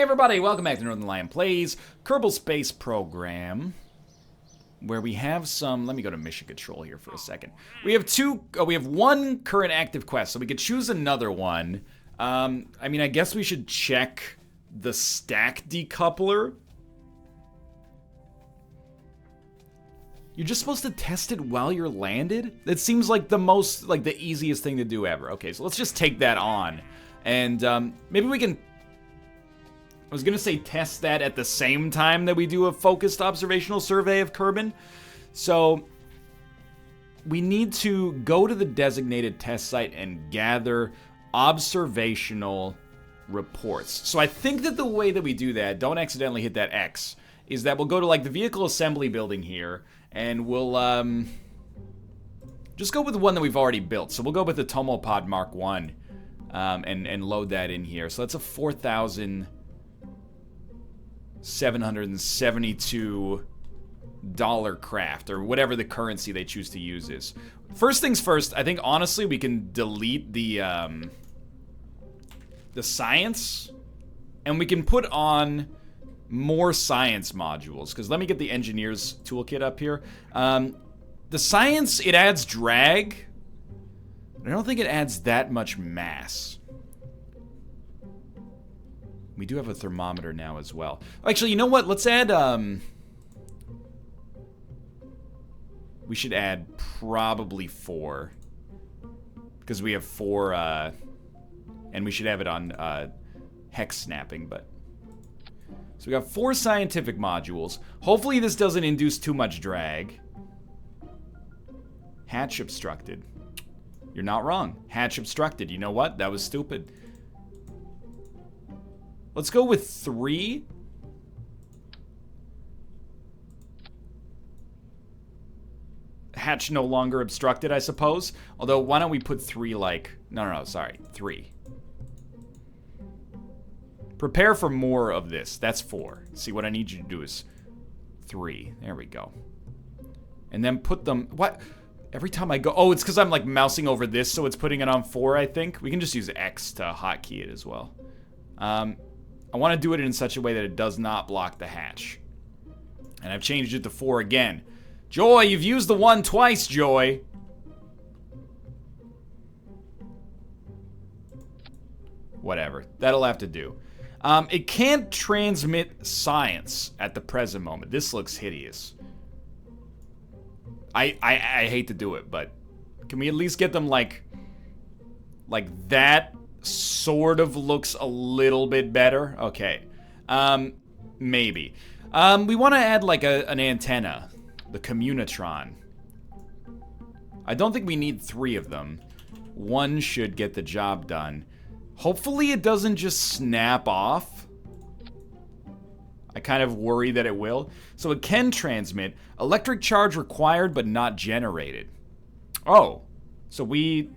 everybody, welcome back to Northernlion Plays Kerbal Space Program, where we have some, let me go to mission control here for a second. We have one current active quest, so we could choose another one. I mean, I guess we should check the stack decoupler. You're just supposed to test it while you're landed? That seems like the easiest thing to do ever. Okay, so let's just take that on. And maybe we can, I was gonna say test that at the same time that we do a focused observational survey of Kerbin. So we need to go to the designated test site and gather observational reports. So I think that the way that we do that, don't accidentally hit that X, is that we'll go to like the vehicle assembly building here and we'll just go with the one that we've already built. So we'll go with the Tomo Pod Mark 1 and load that in here. So that's a 4,772 dollar craft, or whatever the currency they choose to use is. First things first, I think honestly we can delete the science, and we can put on more science modules, because let me get the engineer's toolkit up here. The science, it adds drag, but I don't think it adds that much mass. We do have a thermometer now as well. Actually, you know what? Let's add, we should add probably 4. Because we have 4, and we should have it on, hex snapping, but... So we got 4 scientific modules. Hopefully this doesn't induce too much drag. Hatch obstructed. You're not wrong. Hatch obstructed. You know what? That was stupid. Let's go with 3. Hatch no longer obstructed, I suppose. Although, why don't we put 3 like... No, sorry. 3. Prepare for more of this. That's 4. See, what I need you to do is 3. There we go. And then put them... What? Every time I go... Oh, it's because I'm like mousing over this, so it's putting it on 4, I think. We can just use X to hotkey it as well. I want to do it in such a way that it does not block the hatch. And I've changed it to 4 again. Joy, you've used the 1 twice, Joy. Whatever. That'll have to do. It can't transmit science at the present moment. This looks hideous. I hate to do it, but can we at least get them like that sort of looks a little bit better? Okay. Maybe. We want to add like an antenna. The Communitron. I don't think we need 3 of them. 1 should get the job done. Hopefully it doesn't just snap off. I kind of worry that it will. So it can transmit. Electric charge required but not generated. Oh. So we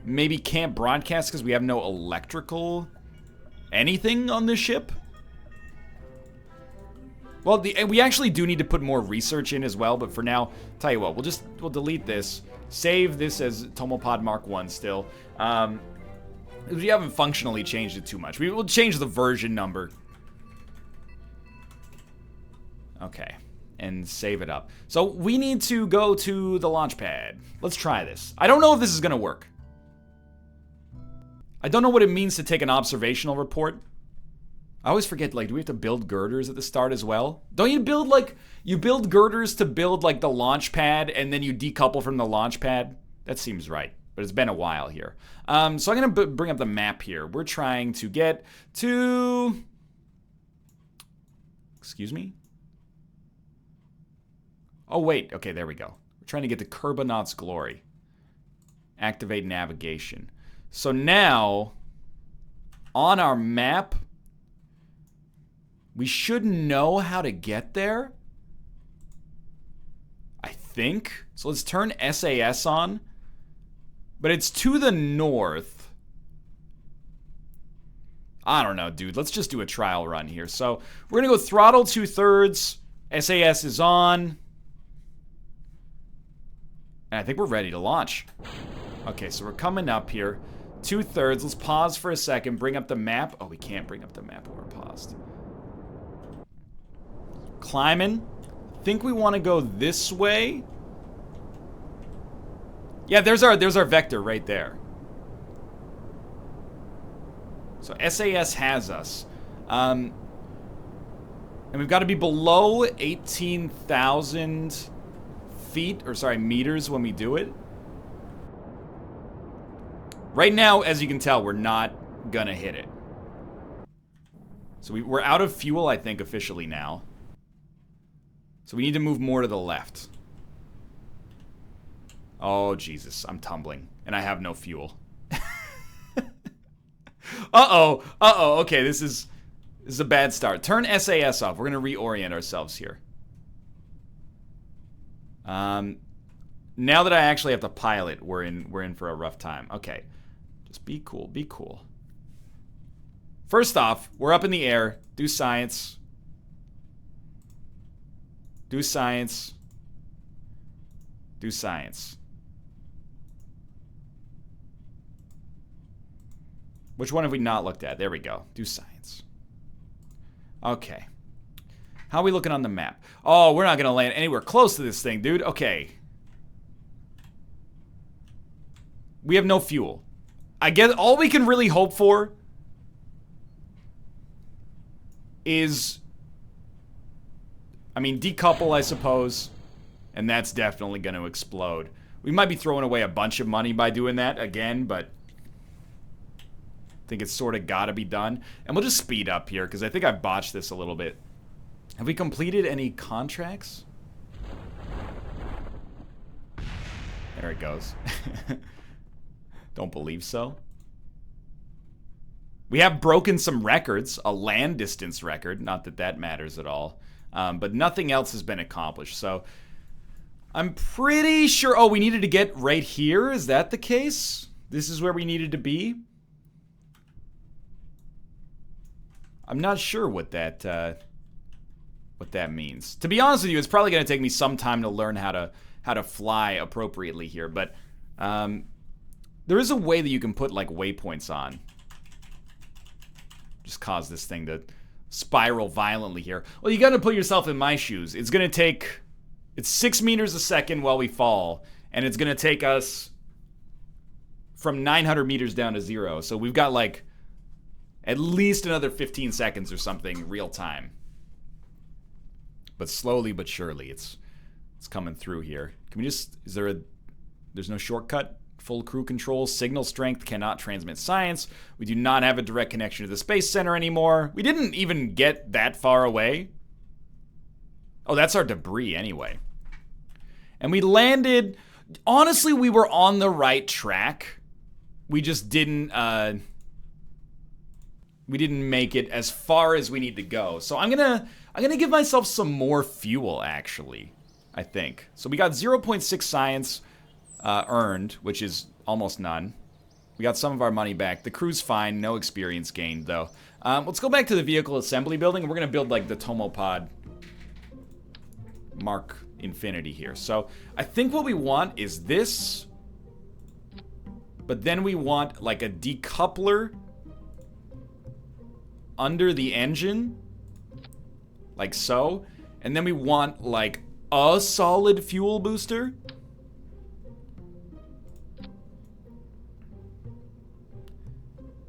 maybe can't broadcast because we have no electrical anything on this ship? Well, we actually do need to put more research in as well, but for now, tell you what, we'll delete this. Save this as Tomopod Mark 1 still. We haven't functionally changed it too much. We will change the version number. Okay. And save it up. So we need to go to the launch pad. Let's try this. I don't know if this is gonna work. I don't know what it means to take an observational report. I always forget, like, do we have to build girders at the start as well? Don't you build, like, you build girders to build, like, the launch pad, and then you decouple from the launch pad? That seems right, but it's been a while here. So I'm gonna bring up the map here. We're trying to get to... Excuse me? Oh, wait. Okay, there we go. We're trying to get to Kerbinaut's Glory. Activate navigation. So now, on our map, we should know how to get there. I think. So let's turn SAS on. But it's to the north. I don't know, dude. Let's just do a trial run here. So we're going to go throttle 2/3. SAS is on. And I think we're ready to launch. Okay, so we're coming up here 2/3. Let's pause for a second. Bring up the map. Oh, we can't bring up the map when we're paused. Climbing. Think we want to go this way. Yeah, there's our vector right there. So SAS has us. And we've got to be below 18,000 feet, or sorry, meters when we do it. Right now, as you can tell, we're not gonna hit it. So we're out of fuel, I think, officially now. So we need to move more to the left. Oh, Jesus, I'm tumbling, and I have no fuel. Uh-oh, okay, this is a bad start. Turn SAS off. We're gonna reorient ourselves here. Now that I actually have to pilot, we're in for a rough time. Okay, just be cool, be cool. First off, we're up in the air. Do science. Do science. Do science. Which one have we not looked at? There we go. Do science. Okay. How are we looking on the map? Oh, we're not going to land anywhere close to this thing, dude. Okay. We have no fuel. I guess all we can really hope for is, I mean, decouple, I suppose. And that's definitely going to explode. We might be throwing away a bunch of money by doing that again, but I think it's sort of got to be done. And we'll just speed up here, because I think I botched this a little bit. Have we completed any contracts? There it goes. Don't believe so. We have broken some records. A land distance record. Not that that matters at all. But nothing else has been accomplished. So I'm pretty sure... Oh, we needed to get right here? Is that the case? This is where we needed to be? I'm not sure what that means. To be honest with you, it's probably going to take me some time to learn how to fly appropriately here. But there is a way that you can put like waypoints on. Just cause this thing to spiral violently here. Well, you got to put yourself in my shoes. It's going to take... It's 6 meters a second while we fall. And it's going to take us from 900 meters down to 0. So we've got like at least another 15 seconds or something real time. But slowly but surely, it's coming through here. Can we just... There's no shortcut? Full crew control. Signal strength cannot transmit science. We do not have a direct connection to the Space Center anymore. We didn't even get that far away. Oh, that's our debris anyway. And we landed... Honestly, we were on the right track. We just didn't... we didn't make it as far as we need to go. So I'm gonna give myself some more fuel, actually, I think. So we got 0.6 science earned, which is almost none. We got some of our money back. The crew's fine, no experience gained, though. Let's go back to the vehicle assembly building, and we're gonna build, like, the Tomo pod Mark Infinity here. So I think what we want is this, but then we want, like, a decoupler under the engine, like so, and then we want like a solid fuel booster.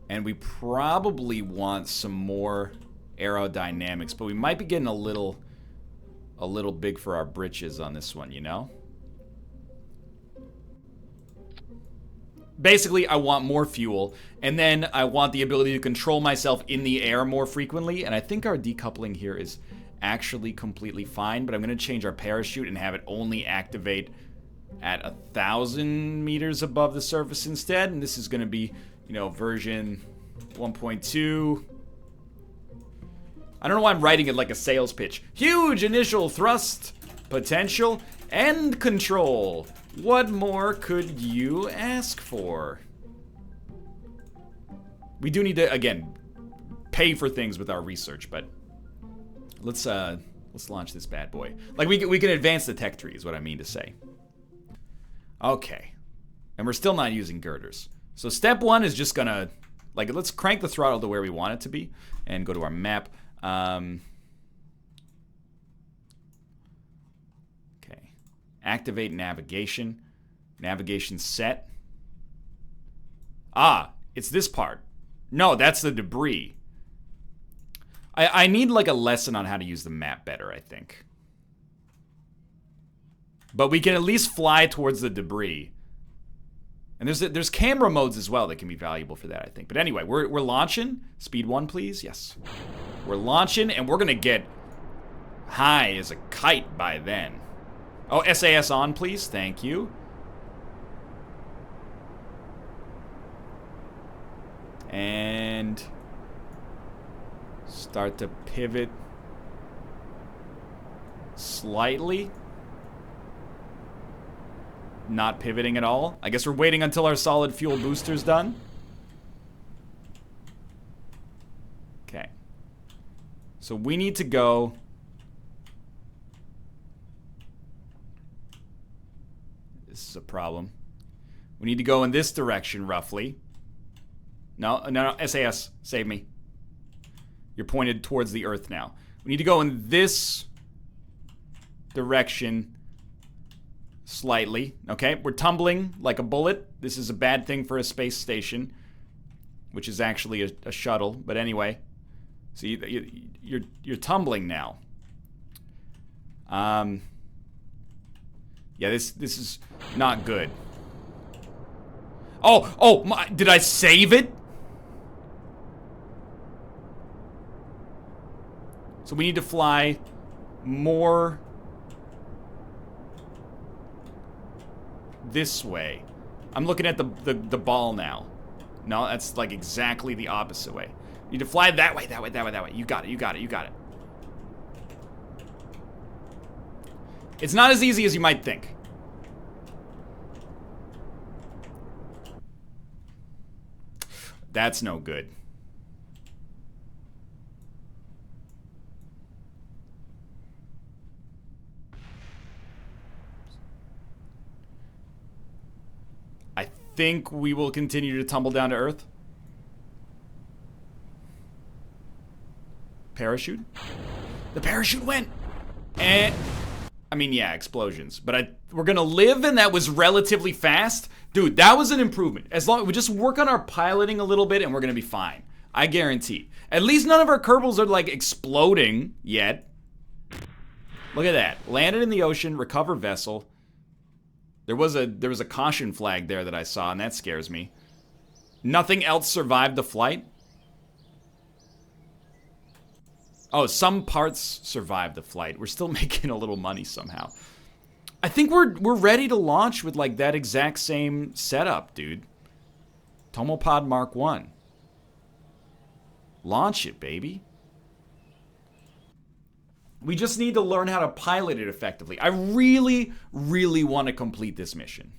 And we probably want some more aerodynamics, but we might be getting a little big for our britches on this one, you know? Basically, I want more fuel, and then I want the ability to control myself in the air more frequently, and I think our decoupling here is actually completely fine, but I'm going to change our parachute and have it only activate at 1,000 meters above the surface instead, and this is going to be, you know, version 1.2. I don't know why I'm writing it like a sales pitch. Huge initial thrust potential and control. What more could you ask for? We do need to, again, pay for things with our research, but let's launch this bad boy. Like, we can advance the tech tree is what I mean to say. Okay. And we're still not using girders. So step one is just gonna, like, let's crank the throttle to where we want it to be and go to our map. Okay. Activate navigation. Navigation set. Ah, it's this part. No, that's the debris. I need like a lesson on how to use the map better, I think. But we can at least fly towards the debris. And there's camera modes as well that can be valuable for that, I think. But anyway, we're launching. Speed 1, please. Yes. We're launching, and we're going to get high as a kite by then. Oh, SAS on, please. Thank you. And start to pivot slightly. Not pivoting at all. I guess we're waiting until our solid fuel booster's done. Okay. So we need to go... This is a problem. We need to go in this direction, roughly. No, SAS, save me. You're pointed towards the Earth now. We need to go in this direction slightly. Okay, we're tumbling like a bullet. This is a bad thing for a space station, which is actually a shuttle. But anyway, so you're tumbling now. Yeah, this is not good. Oh my! Did I save it? So we need to fly more this way. I'm looking at the ball now. No, that's like exactly the opposite way. You need to fly that way, that way, that way, that way. You got it, you got it, you got it. It's not as easy as you might think. That's no good. I think we will continue to tumble down to Earth. Parachute? The parachute went! And... I mean, yeah, explosions. But we're gonna live, and that was relatively fast. Dude, that was an improvement. As long as we just work on our piloting a little bit, and we're gonna be fine. I guarantee. At least none of our Kerbals are, like, exploding yet. Look at that. Landed in the ocean, recover vessel. There was a caution flag there that I saw, and that scares me. Nothing else survived the flight? Oh, some parts survived the flight. We're still making a little money somehow. I think we're ready to launch with like that exact same setup, dude. Tomopod Mark 1. Launch it, baby. We just need to learn how to pilot it effectively. I really, really want to complete this mission.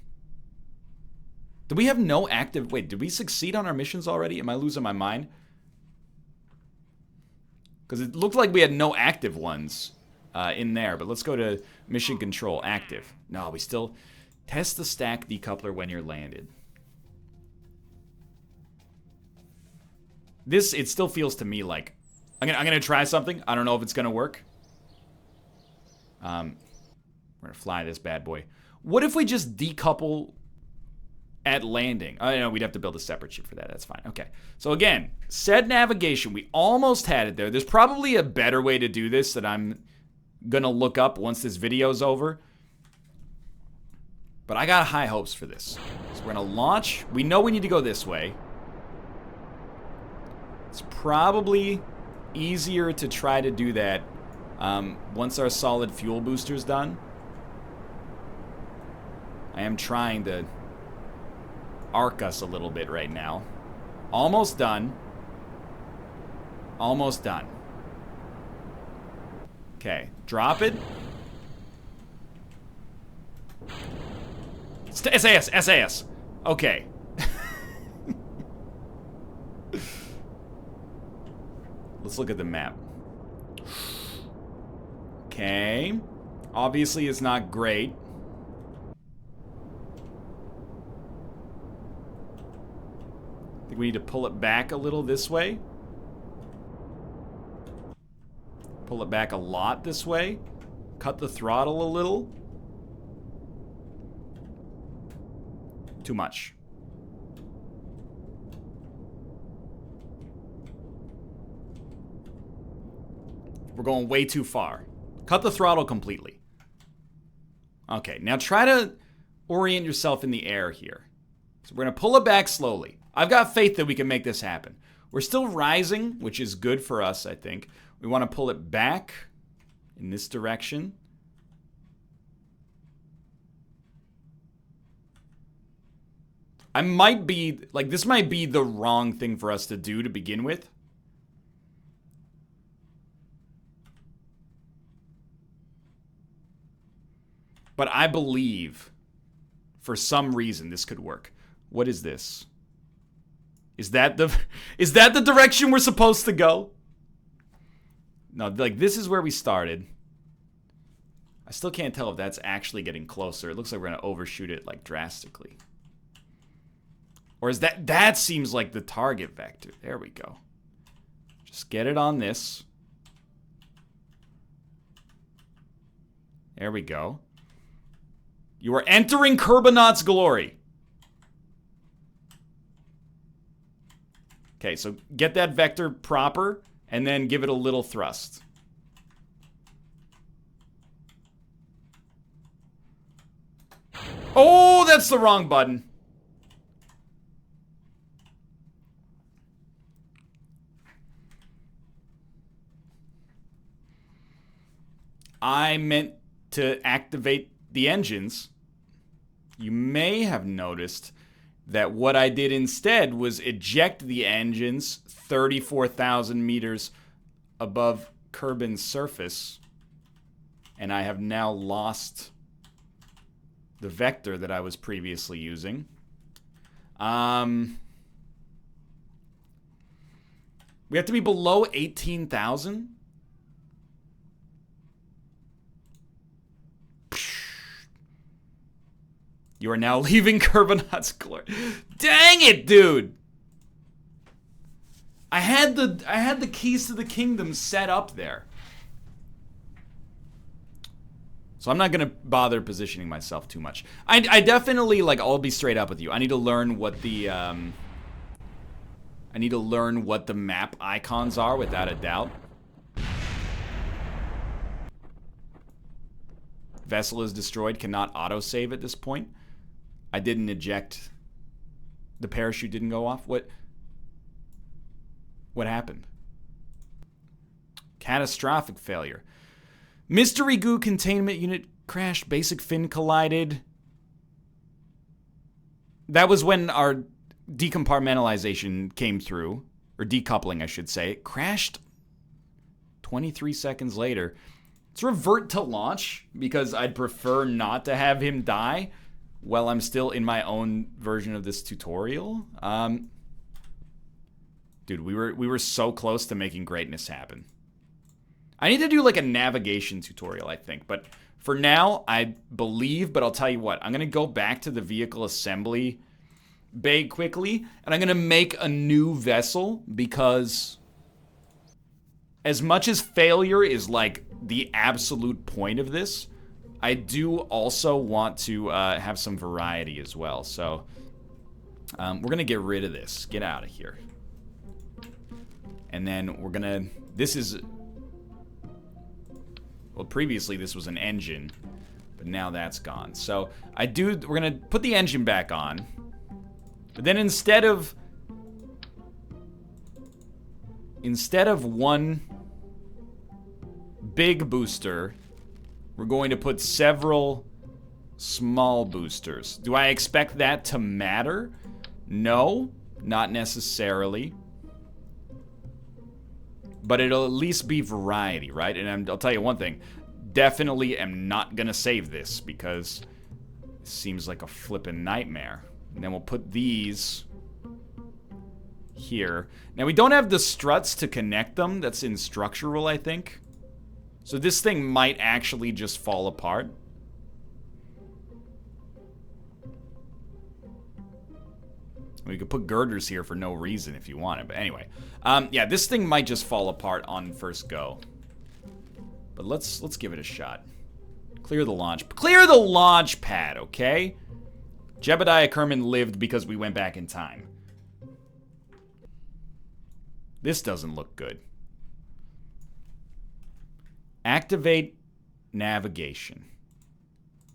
Do we have no active... Wait, did we succeed on our missions already? Am I losing my mind? Because it looked like we had no active ones in there. But let's go to mission control. Active. No, we still... Test the stack decoupler when you're landed. This, it still feels to me like... I'm gonna try something. I don't know if it's gonna work. We're gonna fly this bad boy. What if we just decouple at landing? Oh, no, we'd have to build a separate ship for that. That's fine. Okay. So again, said navigation. We almost had it there. There's probably a better way to do this that I'm gonna look up once this video's over. But I got high hopes for this. So we're gonna launch. We know we need to go this way. It's probably easier to try to do that once our solid fuel booster's done. I am trying to arc us a little bit right now. Almost done. Almost done. Okay, drop it. SAS, SAS. Okay. Let's look at the map. Okay. Obviously, it's not great. we need to pull it back a little this way. Pull it back a lot this way. Cut the throttle a little. Too much. We're going way too far. Cut the throttle completely. Okay, now try to orient yourself in the air here. So we're going to pull it back slowly. I've got faith that we can make this happen. We're still rising, which is good for us, I think. We want to pull it back in this direction. I might be, like, this might be the wrong thing for us to do to begin with. But I believe, for some reason, this could work. What is this? Is that the direction we're supposed to go? No, like, this is where we started. I still can't tell if that's actually getting closer. It looks like we're going to overshoot it, like, drastically. Or is that seems like the target vector. There we go. Just get it on this. There we go. You are entering Kerbonaut's glory. Okay, so get that vector proper, and then give it a little thrust. Oh, that's the wrong button. I meant to activate the engines. You may have noticed that what I did instead was eject the engines 34,000 meters above Kerbin's surface, and I have now lost the vector that I was previously using. We have to be below 18,000. You are now leaving Kerbonaut's glory. Dang it, dude! I had the keys to the kingdom set up there. So I'm not gonna bother positioning myself too much. I definitely, like, I'll be straight up with you. I need to learn what the map icons are, without a doubt. Vessel is destroyed, cannot autosave at this point. I didn't eject. The parachute didn't go off. What happened? Catastrophic failure. Mystery goo containment unit crashed. Basic fin collided. That was when our decompartmentalization came through. Or decoupling, I should say. It crashed 23 seconds later. Let's revert to launch, because I'd prefer not to have him die while I'm still in my own version of this tutorial. Dude, we were so close to making greatness happen. I need to do, like, a navigation tutorial, I think. But for now, I believe, but I'll tell you what. I'm going to go back to the vehicle assembly bay quickly, and I'm going to make a new vessel, because as much as failure is, like, the absolute point of this, I do also want to have some variety as well. So we're going to get rid of this. Get out of here. And then we're going to... This is... Well, previously this was an engine, but now that's gone. So we're going to put the engine back on. But then instead of one big booster, we're going to put several small boosters. Do I expect that to matter? No, not necessarily. But it'll at least be variety, right? And I'll tell you one thing. Definitely am not going to save this, because it seems like a flippin' nightmare. And then we'll put these here. Now, we don't have the struts to connect them. That's in structural, I think. So this thing might actually just fall apart. We could put girders here for no reason if you want it, but anyway. Yeah, this thing might just fall apart on first go. But let's give it a shot. Clear the launch. Clear the launch pad, okay? Jebediah Kerman lived because we went back in time. This doesn't look good. Activate navigation.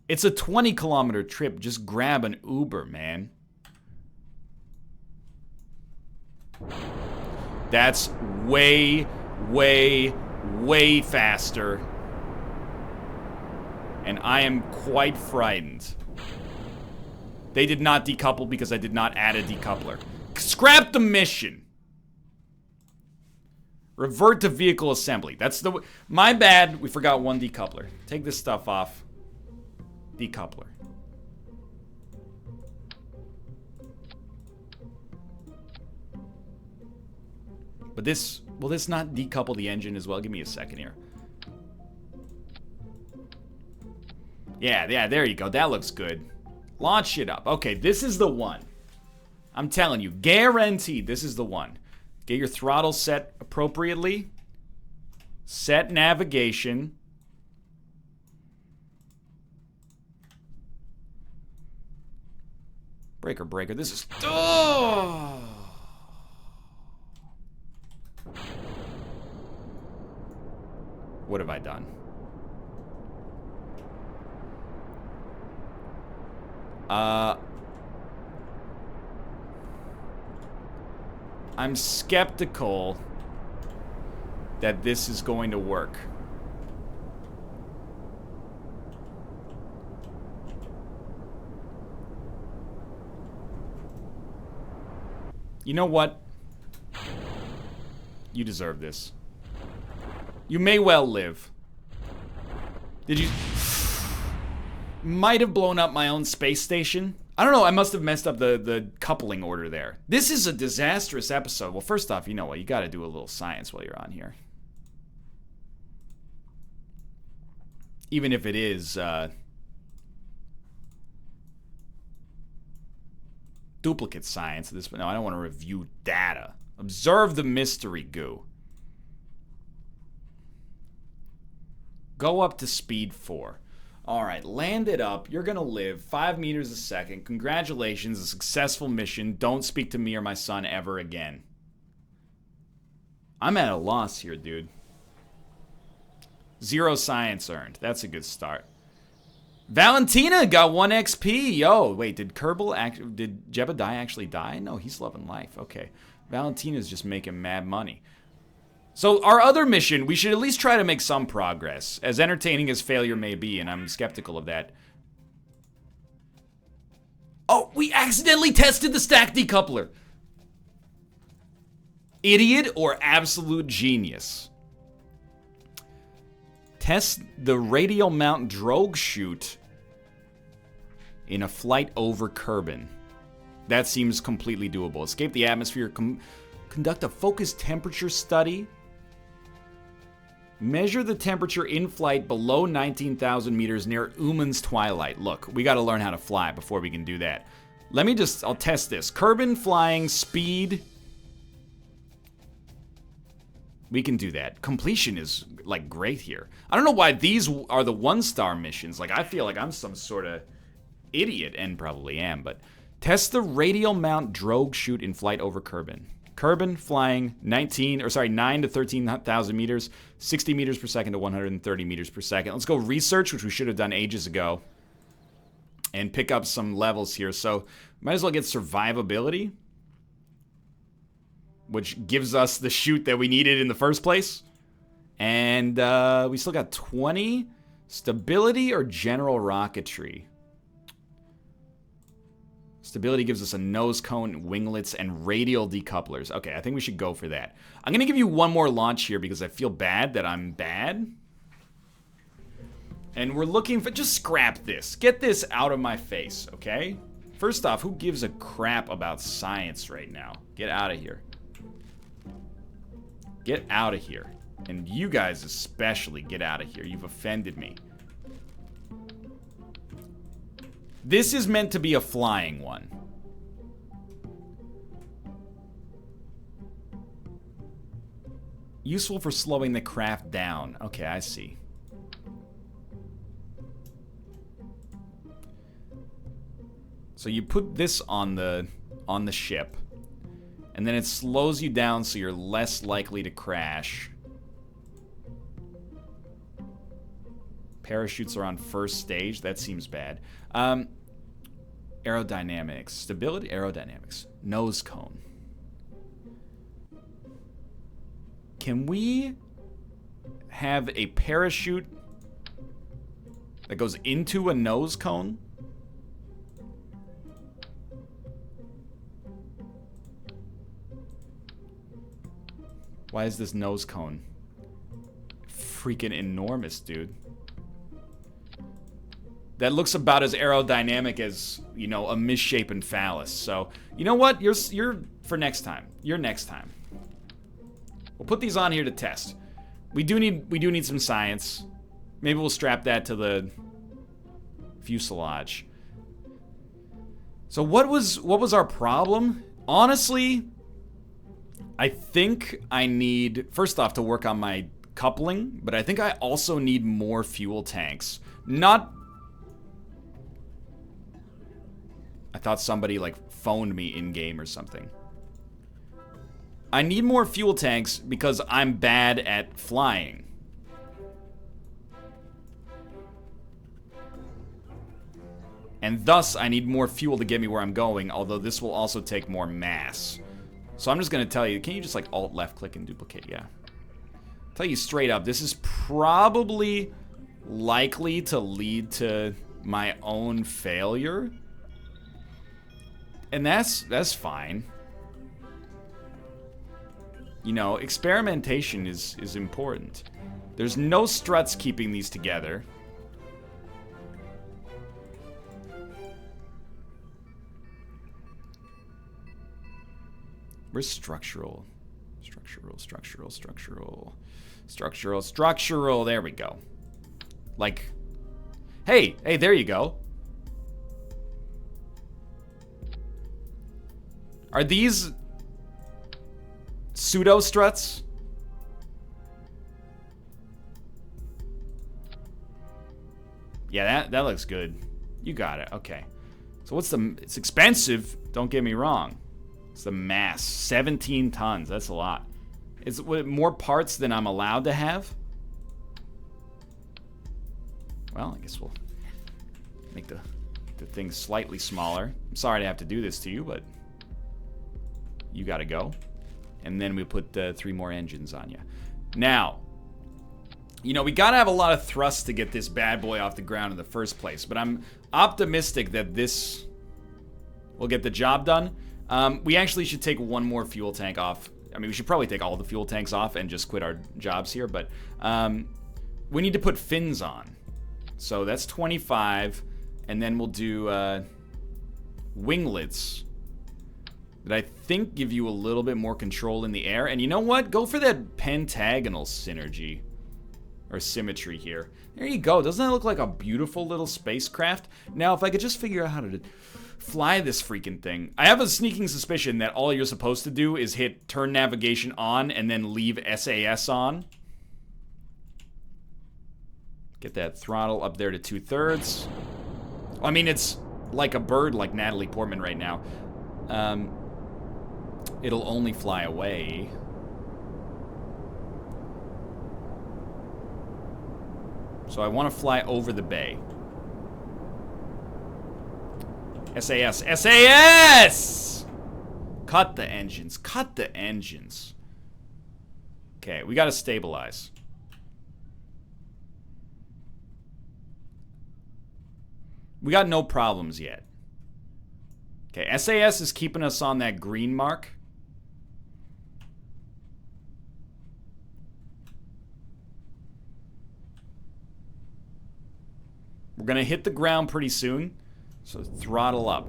It's a 20-kilometer trip. Just grab an Uber, man. That's way, way, way faster. And I am quite frightened. They did not decouple because I did not add a decoupler. Scrap the mission. Revert to vehicle assembly. That's the... My bad, we forgot one decoupler. Take this stuff off. Decoupler. But this... Will this not decouple the engine as well? Give me a second here. Yeah, there you go. That looks good. Launch it up. Okay, this is the one. I'm telling you, guaranteed, this is the one. Get your throttle set appropriately. Set navigation. Breaker. This is... Oh! What have I done? I'm skeptical that this is going to work. You know what? You deserve this. You may well live. Did you... Might have blown up my own space station. I don't know, I must have messed up the coupling order there. This is a disastrous episode. Well, first off, you know what? You gotta do a little science while you're on here. Even if it is, duplicate science at this point. No, I don't want to review data. Observe the mystery goo. Go up to speed 4. Alright, land it up. You're gonna live 5 meters a second. Congratulations, a successful mission. Don't speak to me or my son ever again. I'm at a loss here, dude. 0 science earned. That's a good start. Valentina got 1 XP. Yo, wait, did Jebediah actually die? No, he's loving life. Okay. Valentina's just making mad money. So our other mission, we should at least try to make some progress. As entertaining as failure may be, and I'm skeptical of that. Oh, we accidentally tested the stack decoupler. Idiot or absolute genius. Test the radial mount drogue chute in a flight over Kerbin. That seems completely doable. Escape the atmosphere. Conduct a focused temperature study. Measure the temperature in flight below 19,000 meters near Uman's twilight. Look, we got to learn how to fly before we can do that. I'll test this. Kerbin flying speed. We can do that. Completion is, like, great here. I don't know why these are the 1-star missions. Like, I feel like I'm some sort of idiot, and probably am, but... Test the radial mount drogue chute in flight over Kerbin. Kerbin flying 9 to 13,000 meters, 60 meters per second to 130 meters per second. Let's go research, which we should have done ages ago, and pick up some levels here. So, might as well get survivability, which gives us the chute that we needed in the first place. And we still got 20. Stability or general rocketry? Stability gives us a nose cone, winglets, and radial decouplers. Okay, I think we should go for that. I'm going to give you one more launch here because I feel bad that I'm bad. And we're looking for... Just scrap this. Get this out of my face, okay? First off, who gives a crap about science right now? Get out of here. Get out of here. And you guys especially, get out of here. You've offended me. This is meant to be a flying one. Useful for slowing the craft down. Okay, I see. So you put this on the ship, and then it slows you down so you're less likely to crash. Parachutes are on first stage. That seems bad. Aerodynamics. Stability, aerodynamics. Nose cone. Can we have a parachute that goes into a nose cone? Why is this nose cone freaking enormous, dude? That looks about as aerodynamic as, you know, a misshapen phallus. So, you know what? You're for next time. You're next time. We'll put these on here to test. We do need some science. Maybe we'll strap that to the fuselage. So what was our problem? Honestly, I think I need, first off, to work on my coupling, but I think I also need more fuel tanks. I thought somebody like phoned me in-game or something. I need more fuel tanks because I'm bad at flying. And thus, I need more fuel to get me where I'm going, although this will also take more mass. So I'm just gonna tell you, can you just like alt left click and duplicate? Yeah. Tell you straight up, this is probably likely to lead to my own failure. And that's fine. You know, experimentation is important. There's no struts keeping these together. Where's structural? Structural. There we go. Like, hey, there you go. Are these pseudo struts? Yeah, that looks good. You got it. Okay. So it's expensive, don't get me wrong. It's the mass, 17 tons. That's a lot. It's more parts than I'm allowed to have. Well, I guess we'll make the thing slightly smaller. I'm sorry to have to do this to you, but you gotta go. And then we put 3 more engines on you. Now, you know, we gotta have a lot of thrust to get this bad boy off the ground in the first place, but I'm optimistic that this will get the job done. We actually should take one more fuel tank off. I mean, we should probably take all the fuel tanks off and just quit our jobs here, but we need to put fins on. So that's 25, and then we'll do winglets that I think give you a little bit more control in the air. And you know what? Go for that pentagonal synergy. Or symmetry here. There you go. Doesn't that look like a beautiful little spacecraft? Now, if I could just figure out how to fly this freaking thing. I have a sneaking suspicion that all you're supposed to do is hit turn navigation on and then leave SAS on. Get that throttle up there to 2/3. I mean, it's like a bird like Natalie Portman right now. It'll only fly away. So I want to fly over the bay. SAS! SAS! Cut the engines. Cut the engines. Okay, we got to stabilize. We got no problems yet. Okay, SAS is keeping us on that green mark. We're gonna hit the ground pretty soon, so throttle up.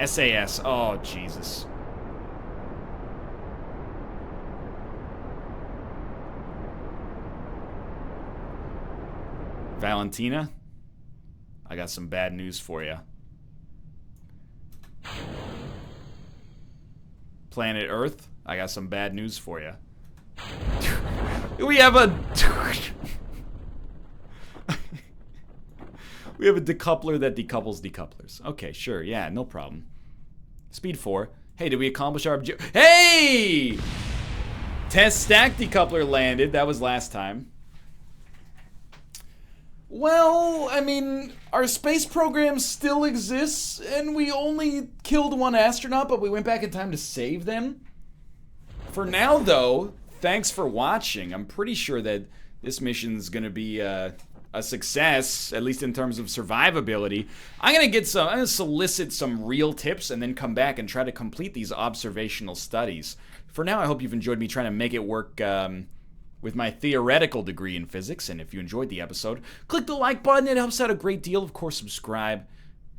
SAS, oh Jesus. Valentina, I got some bad news for you. Planet Earth, I got some bad news for you. We have a... We have a decoupler that decouples decouplers. Okay, sure, yeah, no problem. Speed 4. Hey, did we accomplish our objective? Hey! Test stack decoupler landed. That was last time. Well, I mean, our space program still exists, and we only killed one astronaut, but we went back in time to save them. For now, though, thanks for watching. I'm pretty sure that this mission's gonna be a success, at least in terms of survivability. I'm gonna solicit some real tips and then come back and try to complete these observational studies. For now, I hope you've enjoyed me trying to make it work with my theoretical degree in physics, and if you enjoyed the episode, click the like button. It helps out a great deal. Of course, subscribe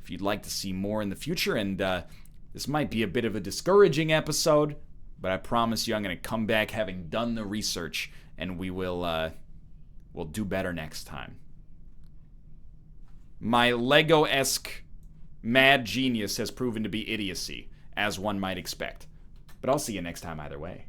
if you'd like to see more in the future, and this might be a bit of a discouraging episode, but I promise you I'm going to come back having done the research, and we'll do better next time. My Lego-esque mad genius has proven to be idiocy, as one might expect. But I'll see you next time either way.